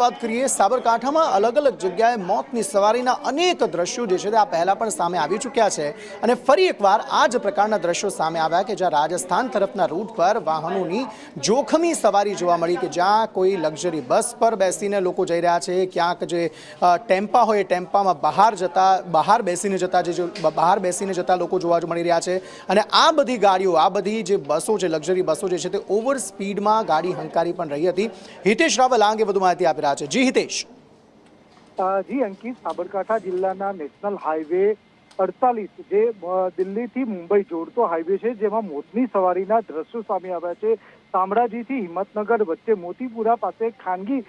વાત કરીએ સાબરકાંઠામાં અલગ અલગ જગ્યાએ મોતની સવારીના અનેક દ્રશ્યો જે છે તે આ પહેલાં પણ સામે આવી ચૂક્યા છે અને ફરી એકવાર આ જ પ્રકારના દ્રશ્યો સામે આવ્યા કે જ્યાં રાજસ્થાન તરફના રૂટ પર વાહનોની જોખમી સવારી જોવા મળી કે જ્યાં કોઈ લક્ઝરી બસ પર બેસીને લોકો જઈ રહ્યા છે, ક્યાંક જે ટેમ્પા હોય એ ટેમ્પામાં બહાર બેસીને જતા લોકો જોવા મળી રહ્યા છે અને આ બધી ગાડીઓ, આ બધી જે બસો છે, લક્ઝરી બસો જે છે તે ઓવર સ્પીડમાં ગાડી હંકારી પણ રહી હતી। હિતેશ રાવલ આ અંગે વધુ માહિતી આપી રહ્યા છે। જી હિતેશ। જી અંકિત, સાબરકાંઠા જિલ્લાના નેશનલ હાઈવે 48 જે દિલ્હીથી મુંબઈ જોડતો હાઈવે છે જેમાં મોતની સવારીના દ્રશ્યો સામે આવ્યા છે। શામળાજીથી હિંમતનગર વચ્ચે મોતીપુરા પાસે ખાનગી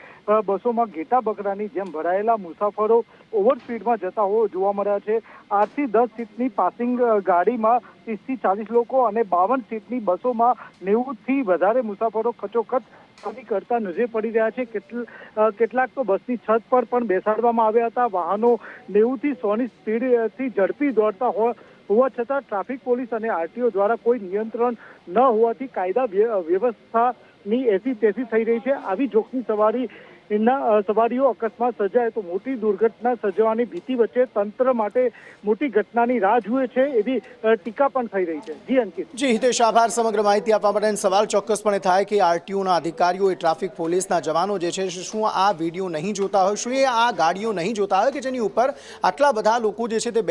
બસોમાં ઘેટા બકરાની જેમ ભરાયેલા મુસાફરો ઓવર સ્પીડમાં જતા જોવા મળ્યા છે। 8 થી 10 સીટની પાસિંગ ગાડીમાં 30 થી 40 લોકો અને 52 સીટની બસોમાં 90 થી વધારે મુસાફરો ખચોખચ કરતા નજરે પડી રહ્યા છે। કેટલાક તો બસની છત પર પણ બેસાડવામાં આવ્યા હતા। વાહનો 90 થી 100 ની સ્પીડથી ઝડપી દોડતા હોવા છતાં ટ્રાફિક પોલીસ અને આરટીઓ દ્વારા કોઈ નિયંત્રણ ન હોવાથી કાયદા વ્યવસ્થાની એસી તેસી થઈ રહી છે। આવી જોખમી સવારીઓ અકસ્માત સર્જાય તો મોટી દુર્ઘટના સર્જવાની ભીતિ વચ્ચે તંત્ર માટે મોટી ઘટનાની રાહ જુએ છે એવી ટીકા પણ થઈ રહી છે। જી અંકિત। જી હિતેશ, આભાર સમગ્ર માહિતી આપવા માટે। સવાલ ચોક્કસપણે થાય કે આરટીઓના અધિકારીઓ, ટ્રાફિક પોલીસના જવાનો જે છે શું આ વિડીયો નહીં જોતા હોય, શું એ આ ગાડીઓ નહીં જોતા હોય કે જેની ઉપર આટલા બધા લોકો જે છે તે